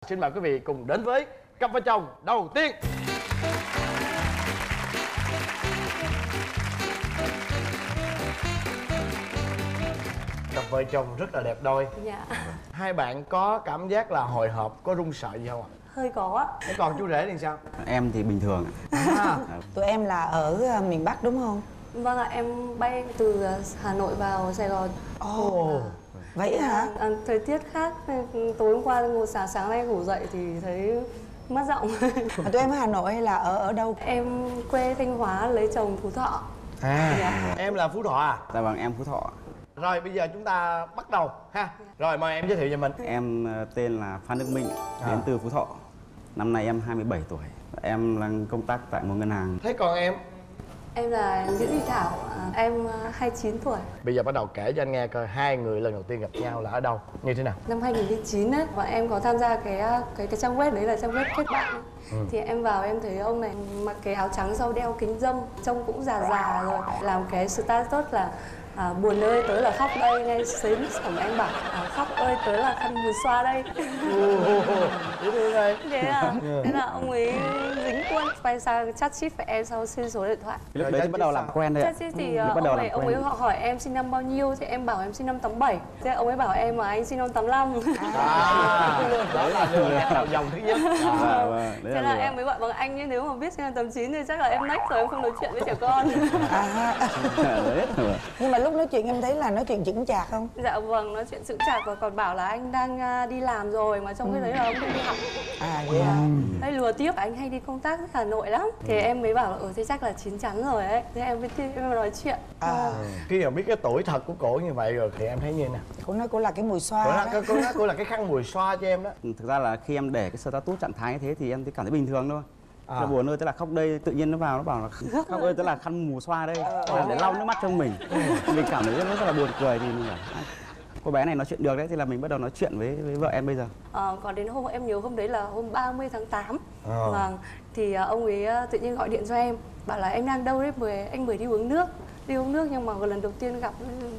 Xin mời quý vị cùng đến với cặp vợ chồng đầu tiên. Cặp vợ chồng rất là đẹp đôi. Dạ. Hai bạn có cảm giác là hồi hộp, có run sợ gì không ạ? Hơi có ạ. Thế còn chú rể thì sao? Em thì bình thường. Tụi em là ở miền Bắc đúng không? Vâng ạ, em bay từ Hà Nội vào Sài Gòn. Ồ. Vậy hả? Thời tiết khác, tối hôm qua ngủ sáng nay ngủ dậy thì thấy mất giọng. Tụi em ở Hà Nội hay là ở đâu? Em quê Thanh Hóa, lấy chồng Phú Thọ. Dạ. Em là Phú Thọ à? Dạ vâng, em Phú Thọ. Rồi bây giờ chúng ta bắt đầu ha. Rồi mời em giới thiệu về mình. Em tên là Phan Đức Minh, đến từ Phú Thọ. Năm nay em 27 tuổi. Em đang công tác tại một ngân hàng. Thế còn em? Em là Nguyễn Thị Thảo, em 29 tuổi. Bây giờ bắt đầu kể cho anh nghe coi hai người lần đầu tiên gặp nhau là ở đâu, như thế nào? Năm 2009 ấy, và em có tham gia cái trang web đấy là trang web kết bạn. Thì em vào em thấy ông này mặc cái áo trắng sau đeo kính râm, trông cũng già rồi, làm cái status là buồn ơi tớ là khóc đây, nghe xến xong anh bảo khóc ơi tớ là khăn mùi xoa đây. Dễ thương đây. Thế là ông ấy dính luôn, quay sang chat chít với em sau xin số điện thoại. Lúc đấy thì bắt đầu làm quen đấy ạ. Chat chít thì ông ấy hỏi em sinh năm bao nhiêu thì em bảo em sinh năm 87. Thế ông ấy bảo em mà anh sinh năm 85. Đó là lừa đầu dòng thứ nhất. Thế là em mới gọi bằng anh, nhưng nếu mà biết sinh năm 89 thì chắc là em next rồi, em không nói chuyện với trẻ con. Nhưng mà lúc nói chuyện em thấy là nói chuyện chững chạc không? Dạ vâng, nói chuyện chững chạc và còn bảo là anh đang đi làm rồi mà trong khi đấy là ông đang đi học. Vậy à? Đây lừa tiếp, anh hay đi công tác ở Hà Nội lắm. Thì em mới bảo là thế chắc là chín chắn rồi ấy. Thế em mới nói chuyện. Khi mà biết cái tuổi thật của cổ như vậy rồi thì em thấy như thế nào? Cô nói cô là cái mùi xoa đó. Cô là cái khăn mùi xoa cho em đó. Thực ra là khi em để cái status trạng thái như thế thì em cảm thấy bình thường thôi. Là buồn ơi tức là khóc đây, tự nhiên nó vào nó bảo là khóc ơi tức là khăn mùi xoa đây, là để lau nước mắt cho mình. Mình cảm thấy rất là buồn cười thì mình bảo cô bé này nói chuyện được đấy, thì là mình bắt đầu nói chuyện với vợ em bây giờ. Còn đến hôm em nhớ hôm đấy là hôm 30 tháng 8. Vâng, thì ông ấy tự nhiên gọi điện cho em bảo là em đang đâu đấy, anh mời đi uống nước. Đi uống nước nhưng mà lần đầu tiên gặp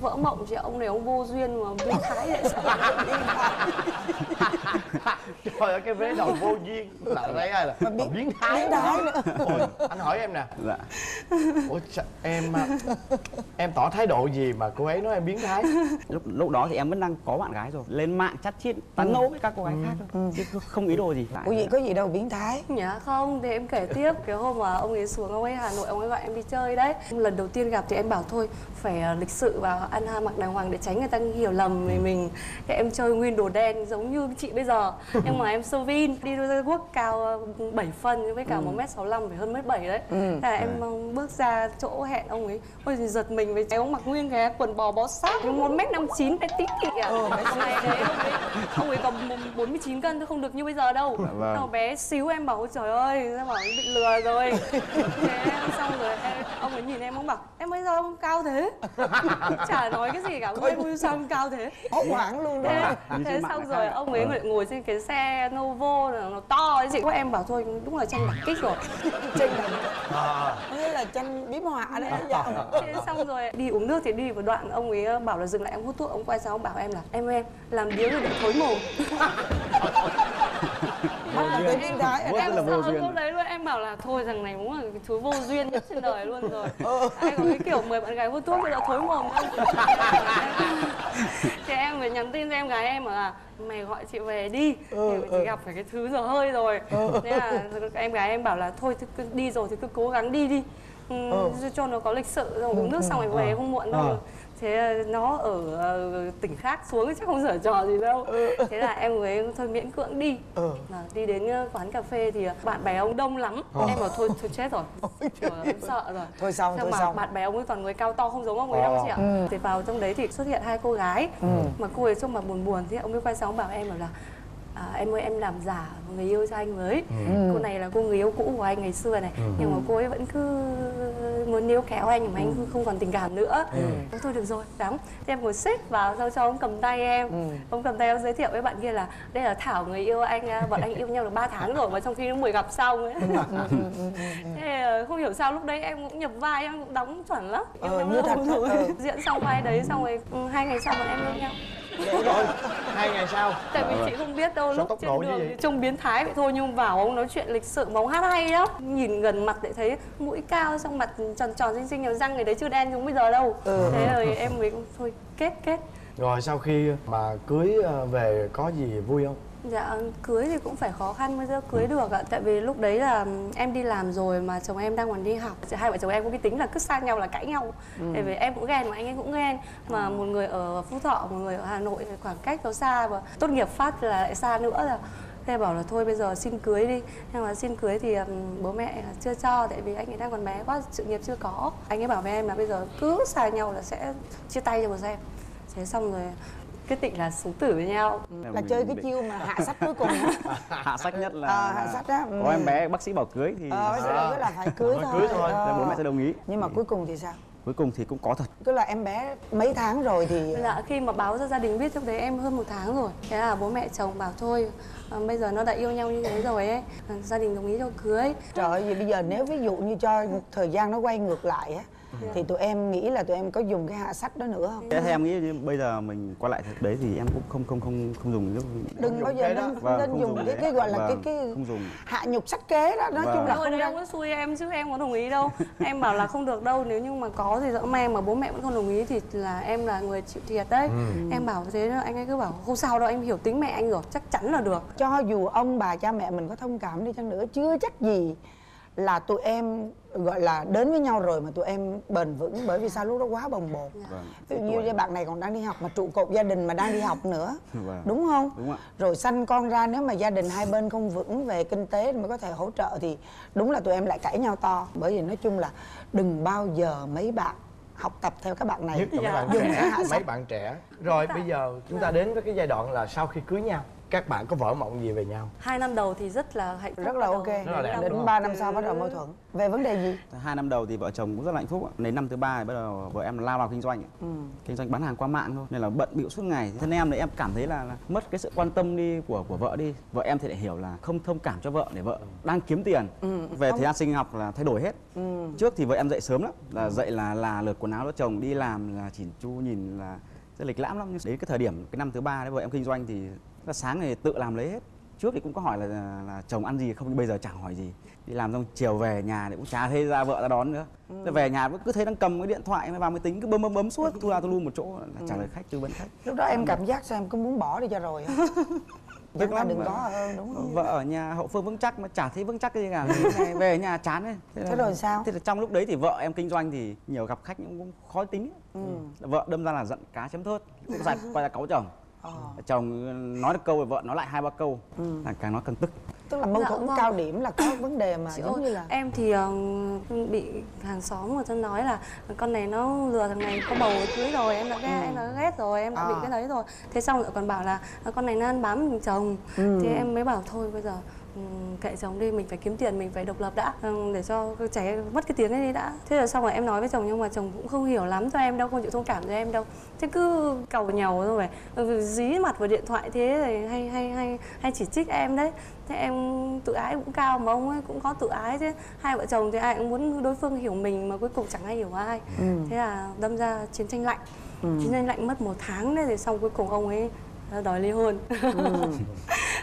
vỡ mộng, chị ông này ông vô duyên mà biến thái vậy sao? Trời ơi, cái vế đầu vô duyên là đấy hay là biến thái nữa. Ôi, anh hỏi em nè. Dạ. Ủa em tỏ thái độ gì mà cô ấy nói em biến thái? Lúc đó thì em vẫn đang có bạn gái rồi, lên mạng chat chít tán gẫu với các cô gái khác thôi, chứ không ý đồ gì. Có gì đâu biến thái. Dạ không, thì em kể tiếp cái hôm mà ông ấy xuống ông ấy Hà Nội, ông ấy gọi em đi chơi đấy. Lần đầu tiên gặp thì em bảo thôi phải lịch sự và ăn mặc đàng hoàng để tránh người ta hiểu lầm về mình. Thì em chơi nguyên đồ đen giống như chị bây giờ. Nhưng mà em sơ vin, đi quốc cao 7 phân với cả 1m65 phải hơn 1m7 đấy. Thế là em bước ra chỗ hẹn ông ấy, ôi thì giật mình với ông mặc nguyên cái quần bò bó sát 1m59 bé tí tị à. Hôm nay đấy ông ấy còn 49 cân thôi, không được như bây giờ đâu. Nó bé xíu, em bảo trời ơi, em bảo bị lừa rồi. Thế xong rồi ông ấy nhìn em, ông bảo em bây giờ ông cao thế. Chả nói cái gì cả, em sao ông cao thế. Hốt hoảng luôn đó. Thế xong rồi ông ấy ngồi trên cái xe Novo nó to ấy chị. Em bảo thôi đúng là tranh đặc kích rồi. Tranh đặc kích. Nghĩa là tranh biếm họa đấy. Thế xong rồi đi uống nước thì đi một đoạn ông ấy bảo là dừng lại, em hút thuốc. Ông quay sang ông bảo em là em làm điếu rồi đừng thối mồm. Em biến thái. Em sợ lúc đấy luôn, em bảo là thôi thằng này cũng là cái thứ vô duyên nhất trên đời luôn rồi. Ai có cái kiểu mời bạn gái hút thuốc thì đã thối mồm không? Thế em phải nhắn tin cho em gái em là mày gọi chị về đi, chị gặp phải cái thứ dở hơi rồi. Thế là em gái em bảo là thôi cứ đi rồi thì cứ cố gắng đi cho nó có lịch sự, rồi uống nước xong rồi về không muộn đâu. Thế nó ở tỉnh khác xuống chắc không giở trò gì đâu. Thế là em ấy thôi miễn cưỡng đi. Đi đến quán cà phê thì bạn bè ông đông lắm. Em bảo thôi chết rồi, em sợ rồi. Thôi xong. Bạn bè ông ấy toàn người cao to không giống ông ấy đâu chị ạ. Thì vào trong đấy thì xuất hiện hai cô gái. Mà cô ấy trông mà buồn thì ông ấy quay sang ông bảo em là em ơi em làm giả người yêu cho anh với. Cô này là cô người yêu cũ của anh ngày xưa này. Nhưng mà cô ấy vẫn cứ muốn níu kéo anh mà anh không còn tình cảm nữa. Thôi được rồi, đóng. Thế em ngồi xích vào sau cho ông cầm tay em. Ông cầm tay em giới thiệu với bạn kia là đây là Thảo người yêu anh, bọn anh yêu nhau được 3 tháng rồi mà trong khi nó mới gặp xong ấy. Thế không hiểu sao lúc đấy em cũng nhập vai, em cũng đóng chuẩn lắm. Em như thật. diễn xong vai đấy xong rồi 2 ngày sau bọn em yêu nhau. Rồi 2 ngày sau Tại vì chị không biết đâu, Sao lúc tốc trên độ như đường vậy? thì trông biến thái vậy thôi, nhưng vào ông nói chuyện lịch sự mà ông hát hay lắm. Nhìn gần mặt để thấy mũi cao, xong mặt tròn tròn xinh xinh, nhiều răng người đấy chưa đen giống bây giờ đâu. Thế rồi em mới thôi kết. Rồi sau khi mà cưới về có gì vui không? Dạ, cưới thì cũng phải khó khăn mới cưới được ạ. Tại vì lúc đấy là em đi làm rồi mà chồng em đang còn đi học. Hai vợ chồng em có cái tính là cứ xa nhau là cãi nhau. Tại vì em cũng ghen mà anh ấy cũng ghen. Mà một người ở Phú Thọ, một người ở Hà Nội, khoảng cách nó xa, và tốt nghiệp phát là lại xa nữa rồi. Thế bảo là thôi bây giờ xin cưới đi. Nhưng mà xin cưới thì bố mẹ chưa cho, tại vì anh ấy đang còn bé quá, sự nghiệp chưa có. Anh ấy bảo với em là bây giờ cứ xa nhau là sẽ chia tay cho một em. Thế xong rồi quyết định là sống tử với nhau. Là chơi cái chiêu mà hạ sách cuối cùng á. Hạ sách nhất là hạ sách á. có em bé bác sĩ bảo cưới thì Bác sĩ nói là phải cưới Phải thôi. cưới thôi. bố mẹ sẽ đồng ý. Nhưng mà cuối cùng thì sao? Cuối cùng thì cũng có thật. Cứ là em bé mấy tháng rồi thì Dạ, khi mà báo cho gia đình biết lúc đấy em hơn 1 tháng rồi. Thế là bố mẹ chồng bảo thôi, bây giờ nó đã yêu nhau như thế rồi ấy, gia đình đồng ý cho cưới. trời ơi, vậy bây giờ nếu ví dụ như cho thời gian nó quay ngược lại á, thì tụi em nghĩ là tụi em có dùng cái hạ sách đó nữa không? Thế em nghĩ như bây giờ mình quay lại thật đấy thì em cũng không dùng lúc. Đừng bao giờ nên không dùng cái gọi là cái không dùng. hạ nhục sách kế đó, nói chung là Rồi không đấy ra. ông có xui em chứ em có đồng ý đâu. Em bảo là không được đâu, nếu như mà có thì dỡ mang, mà bố mẹ vẫn không đồng ý thì là em là người chịu thiệt đấy. Em bảo thế anh ấy cứ bảo không sao đâu, anh hiểu tính mẹ anh rồi, chắc chắn là được. Cho dù ông bà cha mẹ mình có thông cảm đi chăng nữa, chưa chắc gì là tụi em gọi là đến với nhau rồi mà tụi em bền vững, bởi vì sao lúc đó quá bồng bột. Ví dụ như bạn này còn đang đi học mà trụ cột gia đình mà đang đi học nữa, đúng không? Đúng ạ. Rồi sanh con ra, nếu mà gia đình hai bên không vững về kinh tế mà có thể hỗ trợ thì đúng là tụi em lại cãi nhau to. Bởi vì nói chung là đừng bao giờ mấy bạn học tập theo các bạn này. Nhất là mấy bạn Dùng cái trẻ, hạ mấy sách. bạn trẻ. Rồi bây giờ chúng ta đến với cái giai đoạn là sau khi cưới nhau, các bạn có vỡ mộng gì về nhau? 2 năm đầu thì rất là hạnh phúc. Rất là ok. Rất là đẹp, đúng Đến không? 3 năm sau bắt đầu mâu thuẫn. Về vấn đề gì? 2 năm đầu thì vợ chồng cũng rất là hạnh phúc ạ. Đến năm thứ 3 thì bắt đầu vợ em lao vào kinh doanh. Kinh doanh bán hàng qua mạng thôi, nên là bận bịu suốt ngày. Thân em thì em cảm thấy là mất cái sự quan tâm đi của vợ đi. Vợ em thì lại hiểu là không thông cảm cho vợ, để vợ đang kiếm tiền. Về thời gian sinh học là thay đổi hết. Trước thì vợ em dậy sớm lắm, là dậy là lượt quần áo cho chồng, đi làm là chỉn chu, nhìn là rất lịch lãm lắm. Nhưng đến cái thời điểm cái năm thứ 3 đấy vợ em kinh doanh thì là sáng thì tự làm lấy hết. Trước thì cũng có hỏi là chồng ăn gì không, nhưng bây giờ chẳng hỏi gì. Đi làm xong chiều về nhà thì cũng chả thấy ra vợ ra đón nữa. Về nhà cứ thấy đang cầm cái điện thoại vào máy tính, cứ bấm suốt, tu la tu lu một chỗ là trả lời khách, tư vấn khách. Lúc đó em cảm giác sao, em có muốn bỏ đi cho rồi không? Tức là đừng có hơn, đúng không? Vợ ở nhà hậu phương vững chắc mà chả thấy vững chắc cái gì cả. Về nhà chán ấy. Thế rồi sao? Thế là trong lúc đấy thì vợ em kinh doanh thì nhiều gặp khách cũng khó tính. Vợ đâm ra là giận cá chấm thớt, cũng giặt quay ra cáu chồng. Chồng nói được câu rồi vợ nói lại 2-3 câu, là càng nói càng tức. Tức là mâu thuẫn cao điểm là có vấn đề mà giống như là em thì bị hàng xóm người ta nói là con này nó lừa thằng này có bầu cưới rồi, em đã ghét rồi, em đã bị cái đấy rồi. Thế xong rồi còn bảo là con này nó ăn bám mình chồng. Thì em mới bảo thôi bây giờ kệ chồng đi, mình phải kiếm tiền, mình phải độc lập đã, để cho trẻ mất cái tiếng ấy đi đã. Thế rồi xong rồi em nói với chồng, nhưng mà chồng cũng không hiểu lắm cho em đâu, không chịu thông cảm cho em đâu. Thế cứ càu nhàu thôi, dí mặt vào điện thoại thế rồi hay chỉ trích em đấy. Thế em tự ái cũng cao, mà ông ấy cũng có tự ái chứ. Hai vợ chồng thì ai cũng muốn đối phương hiểu mình mà cuối cùng chẳng ai hiểu ai. Thế là đâm ra chiến tranh lạnh. Chiến tranh lạnh mất 1 tháng đấy, rồi xong cuối cùng ông ấy đòi ly hôn.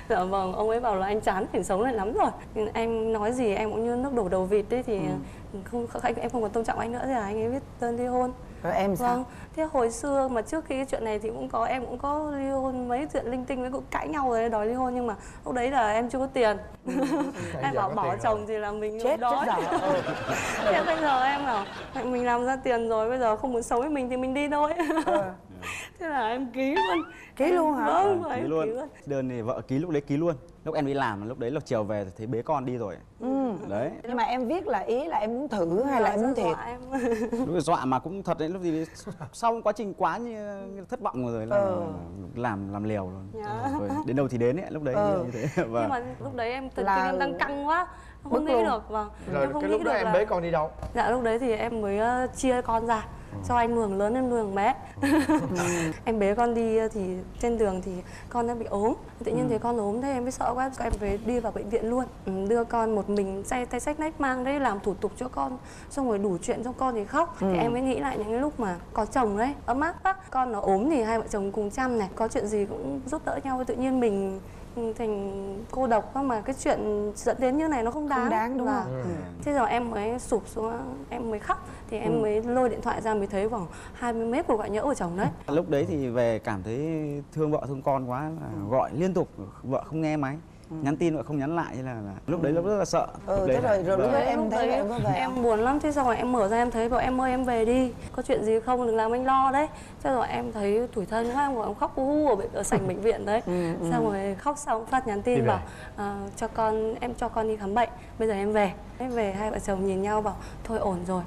Dạ vâng, ông ấy bảo là anh chán cảnh sống này lắm rồi. Em nói gì em cũng như nước đổ đầu vịt đấy, thì em không còn tôn trọng anh nữa, thì là anh ấy viết đơn ly hôn. Rồi em sao? Vâng, thế hồi xưa mà trước khi cái chuyện này thì em cũng có ly hôn mấy chuyện linh tinh, với cũng cãi nhau rồi đòi ly hôn, nhưng mà lúc đấy là em chưa có tiền. Em bảo bỏ chồng thì là mình Chết đói. Thế bây giờ em bảo mình làm ra tiền rồi, bây giờ không muốn sống với mình thì mình đi thôi. Thế là em ký luôn. Ký luôn hả? Vâng, Ký em luôn. ký luôn. Đơn thì vợ ký lúc đấy ký luôn. Lúc em đi làm, lúc đấy là chiều về thì thấy bế con đi rồi. Đấy. Nhưng mà em viết là ý là em muốn thử hay là em muốn thiệt? Lúc đấy dọa mà cũng thật đấy, lúc gì sau quá trình quá như thất vọng rồi là làm liều rồi. Rồi đến đâu thì đến ấy, lúc đấy như thế. Nhưng mà lúc đấy em tự Là tin em đang căng quá, không bức nghĩ luôn. được. Vâng. Rồi Em không cái nghĩ lúc đó được em là... bế con đi đâu? Dạ lúc đấy thì em mới chia con ra. cho anh nuôi lớn em nuôi bé. Em bế con đi thì trên đường thì con nó bị ốm, tự nhiên thấy con ốm thế em mới sợ quá, em về đi vào bệnh viện luôn. Đưa con một mình tay xách nách mang đấy, làm thủ tục cho con, xong rồi đủ chuyện cho con thì khóc. Thì em mới nghĩ lại những cái lúc mà có chồng đấy ấm áp á, con nó ốm thì hai vợ chồng cùng chăm này, có chuyện gì cũng giúp đỡ nhau, tự nhiên mình thành cô độc mà cái chuyện dẫn đến như này nó không đáng đúng không? Thế rồi em mới sụp xuống, em mới khóc, thì em mới lôi điện thoại ra mới thấy khoảng 20 mấy cuộc gọi nhỡ của chồng đấy. Lúc đấy thì về cảm thấy thương vợ thương con quá, là gọi liên tục, vợ không nghe máy, nhắn tin vợ không nhắn lại, như là lúc đấy rất là sợ. Thế rồi lúc đấy em thấy em có về em buồn lắm. Thế xong rồi em mở ra em thấy bảo em ơi em về đi, có chuyện gì không đừng làm anh lo đấy. Thế rồi em thấy tủi thân quá, em khóc ở sảnh bệnh viện đấy. Xong rồi khóc xong phát nhắn tin bảo cho con, em cho con đi khám bệnh, bây giờ em về. Về hai vợ chồng nhìn nhau bảo thôi ổn rồi.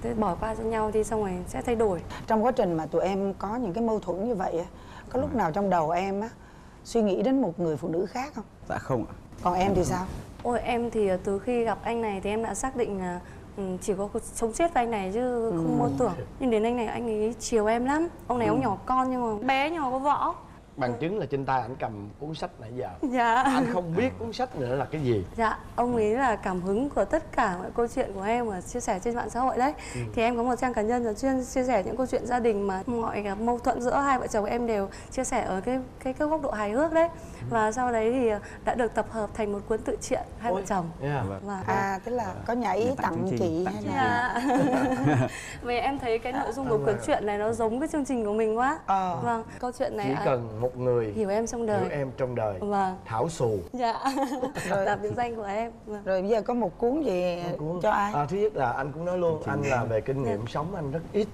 Thế bỏ qua cho nhau đi, xong rồi sẽ thay đổi. Trong quá trình mà tụi em có những cái mâu thuẫn như vậy, có lúc nào trong đầu em á suy nghĩ đến một người phụ nữ khác không? Dạ không ạ. Còn em thì sao? Ôi em thì từ khi gặp anh này thì em đã xác định là chỉ có sống chết với anh này chứ không mơ tưởng. Nhưng đến anh này anh ấy chiều em lắm. Ông này ông nhỏ con nhưng mà bé nhỏ có võ. Bằng chứng là trên tay anh cầm cuốn sách nãy giờ. Dạ. Anh không biết cuốn sách nữa là cái gì. Dạ, ông ấy là cảm hứng của tất cả mọi câu chuyện của em mà chia sẻ trên mạng xã hội đấy. Thì em có một trang cá nhân là chuyên chia sẻ những câu chuyện gia đình mà mọi mâu thuẫn giữa hai vợ chồng em đều chia sẻ ở cái góc độ hài hước đấy. Và sau đấy thì đã được tập hợp thành một cuốn tự truyện hai vợ chồng. Tức là có nhảy tặng chị hay là Vì em thấy cái nội dung của cuốn truyện này nó giống cái chương trình của mình quá. Vâng, câu chuyện này chỉ cần một người hiểu em trong đời. Hiểu em trong đời. Vâng. Thảo Xù. Dạ. Là biệt danh của em. Rồi bây giờ có một cuốn gì cho ai? Thứ nhất là anh cũng nói luôn, anh là về kinh nghiệm sống anh rất ít.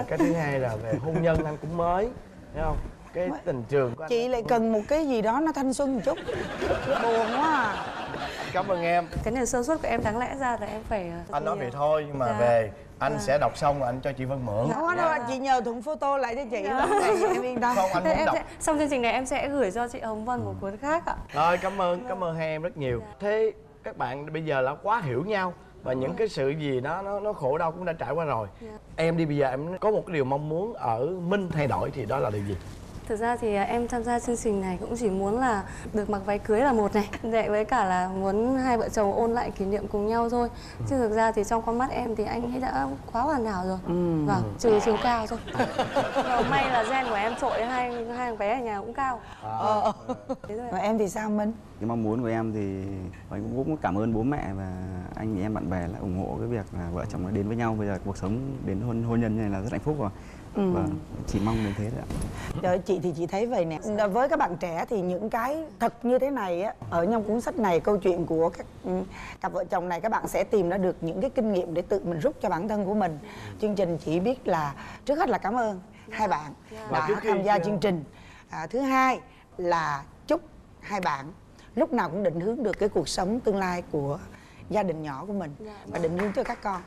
Cái thứ hai là về hôn nhân anh cũng mới, thấy không? Cái tình trường của anh. Chị lại cần một cái gì đó nó thanh xuân một chút. Buồn quá à. Cảm ơn em. Cái này sơ suất của em, đáng lẽ ra là em phải anh nói vậy thôi, nhưng mà về anh sẽ đọc xong rồi anh cho chị Vân mượn. Không có đâu, chị nhờ Thuận photo lại cho chị đó, em yên tâm. Không, anh muốn đọc. Xong chương trình này em sẽ gửi cho chị Hồng Vân một cuốn khác ạ. Rồi, cảm ơn hai em rất nhiều. Thế các bạn bây giờ là quá hiểu nhau và những cái sự gì đó nó khổ đau cũng đã trải qua rồi. Em đi bây giờ em có một cái điều mong muốn ở Minh thay đổi thì đó là điều gì? Thực ra thì em tham gia chương trình này cũng chỉ muốn là được mặc váy cưới là một này, với cả là muốn hai vợ chồng ôn lại kỷ niệm cùng nhau thôi. Chứ thực ra thì trong con mắt em thì anh ấy đã quá hoàn hảo rồi. Vâng, trừ chiều cao thôi. May là gen của em trội, hai thằng bé ở nhà cũng cao. Và em thì sao Minh? Cái mong muốn của em thì anh cũng cảm ơn bố mẹ và anh chị em bạn bè là ủng hộ cái việc là vợ chồng nó đến với nhau. Bây giờ cuộc sống đến hôn nhân như này là rất hạnh phúc rồi. Và chỉ mong đến thế thôi ạ. Rồi chị thì chị thấy vậy nè, với các bạn trẻ thì những cái thật như thế này á, ở trong cuốn sách này, câu chuyện của các cặp vợ chồng này, các bạn sẽ tìm ra được những cái kinh nghiệm để tự mình rút cho bản thân của mình. Chương trình chỉ biết là trước hết là cảm ơn hai bạn đã tham gia chương trình. Thứ hai là chúc hai bạn lúc nào cũng định hướng được cái cuộc sống tương lai của gia đình nhỏ của mình và định hướng cho các con.